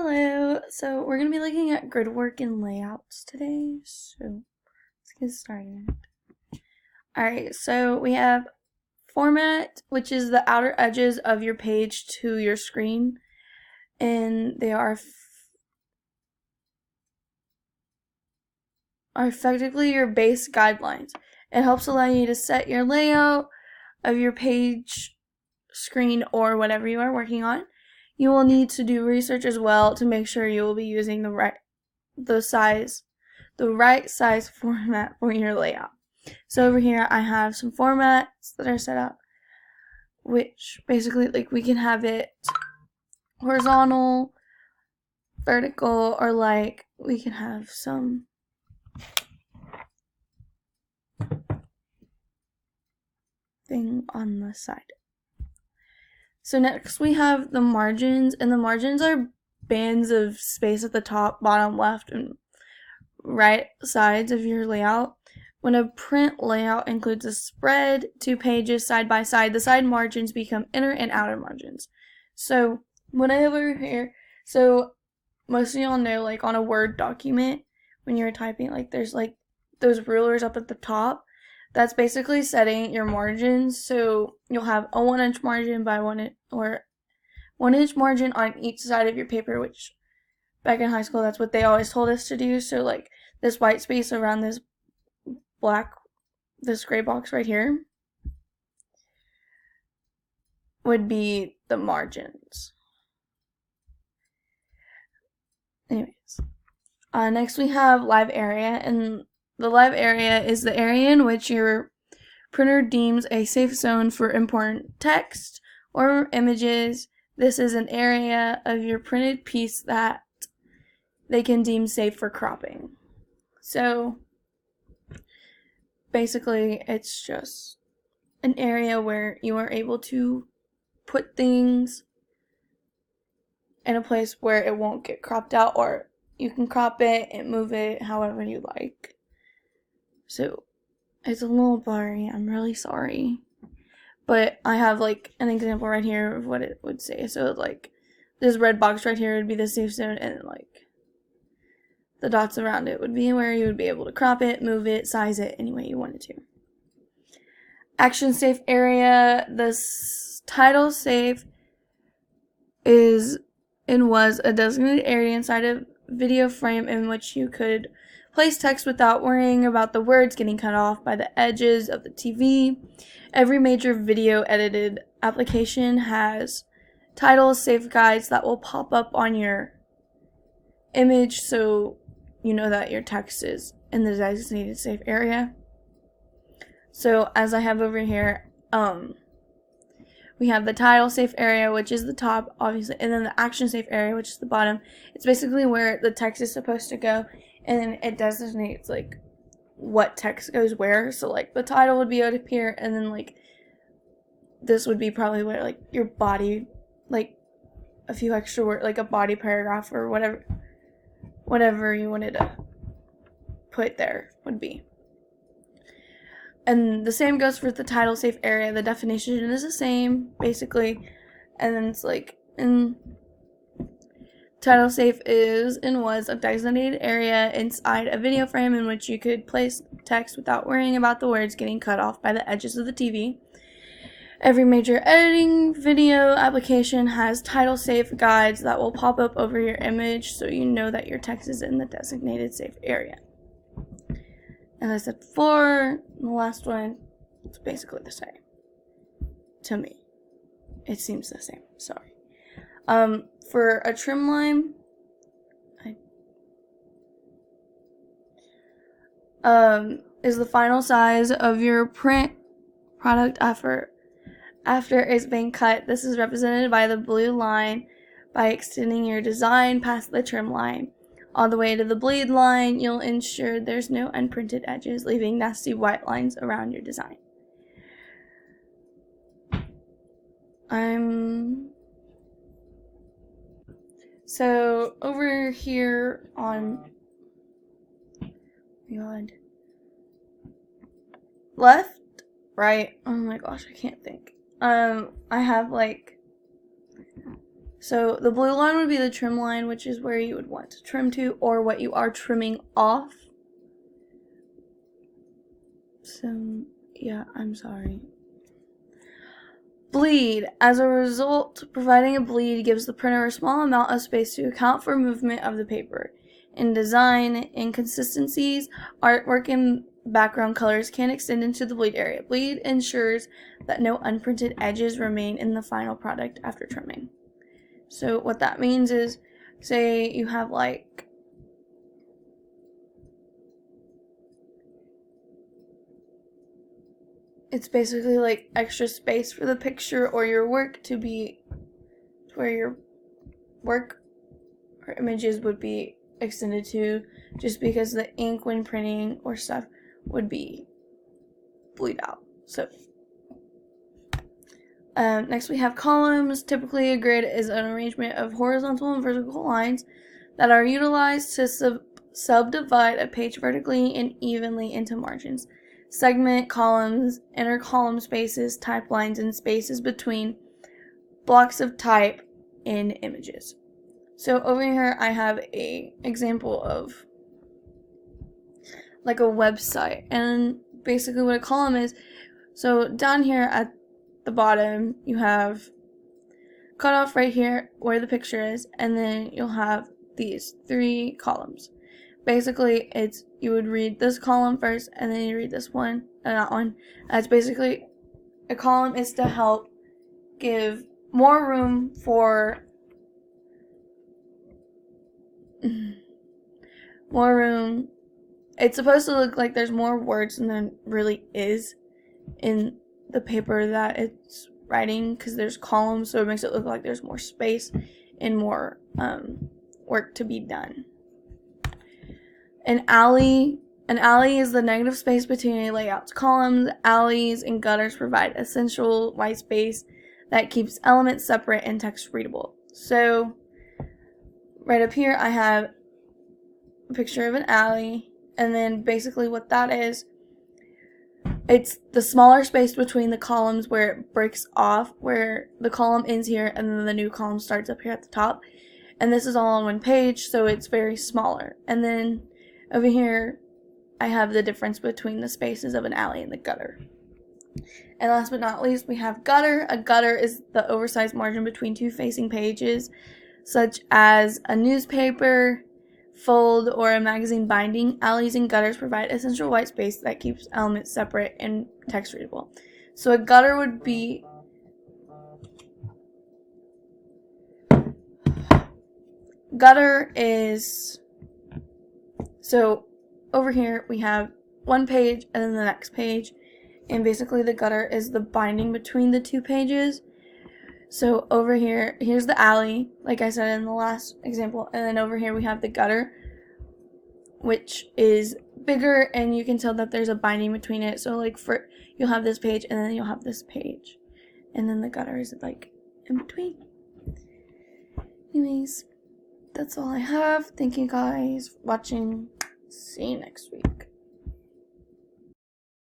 Hello, so we're going to be looking at gridwork and layouts today, so let's get started. Alright, so we have format, which is the outer edges of your page to your screen, and they are effectively your base guidelines. It helps allow you to set your layout of your page, screen, or whatever you are working on. You will need to do research as well to make sure you will be using the right size format for your layout. So over here I have some formats that are set up, which basically we can have it horizontal, vertical, or we can have some thing on the side. So next we have the margins, and the margins are bands of space at the top, bottom, left, and right sides of your layout. When a print layout includes a spread, two pages side by side, the side margins become inner and outer margins. So what I have over here, so most of y'all know on a Word document, when you're typing, there's those rulers up at the top. That's basically setting your margins. So you'll have a 1-inch margin by 1 inch, or 1-inch margin on each side of your paper, which back in high school, that's what they always told us to do. So this white space around this gray box right here would be the margins. Anyways, next we have live area, and the live area is the area in which your printer deems a safe zone for important text or images. This is an area of your printed piece that they can deem safe for cropping. So basically it's just an area where you are able to put things in a place where it won't get cropped out, or you can crop it and move it however you like. So it's a little blurry, I'm really sorry, but I have an example right here of what it would say. So this red box right here would be the safe zone, and the dots around it would be where you would be able to crop it, move it, size it any way you wanted to. Action safe area. This title safe is and was a designated area inside a video frame in which you could place text without worrying about the words getting cut off by the edges of the TV. Every major video edited application has title safe guides that will pop up on your image, so you know that your text is in the designated safe area. So as I have over here, we have the title safe area, which is the top, obviously, and then the action safe area, which is the bottom. It's basically where the text is supposed to go, and then it designates what text goes where. So the title would be up here, and then this would be probably where your body, a few extra words, a body paragraph or whatever you wanted to put there would be. And the same goes for the title safe area. The definition is the same, basically. And then it's in title safe is and was a designated area inside a video frame in which you could place text without worrying about the words getting cut off by the edges of the TV. Every major editing video application has title safe guides that will pop up over your image, so you know that your text is in the designated safe area. As I said before, the last one, it's basically the same. To me, it seems the same. Sorry. For a trim line, is the final size of your print product after it's been cut. This is represented by the blue line. By extending your design past the trim line all the way to the bleed line, you'll ensure there's no unprinted edges, leaving nasty white lines around your design. So over here on left, right, oh my gosh, I can't think. I have So the blue line would be the trim line, which is where you would want to trim to, or what you are trimming off. So, yeah, I'm sorry. Bleed. As a result, providing a bleed gives the printer a small amount of space to account for movement of the paper. In design, inconsistencies, artwork, and background colors can extend into the bleed area. Bleed ensures that no unprinted edges remain in the final product after trimming. So what that means is, say you have like it's basically like extra space for the picture or your work to be where your work or images would be extended to, just because the ink when printing or stuff would be bleed out. So next we have columns. Typically a grid is an arrangement of horizontal and vertical lines that are utilized to subdivide a page vertically and evenly into margins. Segment columns, inner column spaces, type lines, and spaces between blocks of type in images. So over here I have a example of like a website, and basically what a column is, so down here at the bottom you have cut off right here where the picture is, and then you'll have these 3 columns. Basically, it's you would read this column first, and then you read this one and that one. That's basically, a column is to help give more room for more room. It's supposed to look like there's more words than there really is in the paper that it's writing, because there's columns, so it makes it look like there's more space and more work to be done. An alley is the negative space between a layout's columns. Alleys and gutters provide essential white space that keeps elements separate and text readable. So right up here I have a picture of an alley, and then basically what that is, it's the smaller space between the columns where it breaks off, where the column ends here and then the new column starts up here at the top. And this is all on one page, so it's very smaller. And then over here I have the difference between the spaces of an alley and the gutter. And last but not least, we have gutter. A gutter is the oversized margin between 2 facing pages, such as a newspaper, fold, or a magazine binding. Alleys and gutters provide essential white space that keeps elements separate and text readable. So a gutter would be so over here we have one page and then the next page, and basically the gutter is the binding between the 2 pages. So over here, here's the alley, like I said in the last example, and then over here we have the gutter, which is bigger, and you can tell that there's a binding between it. So like you'll have this page and then you'll have this page, and then the gutter is like in between. Anyways, that's all I have. Thank you guys for watching. See you next week.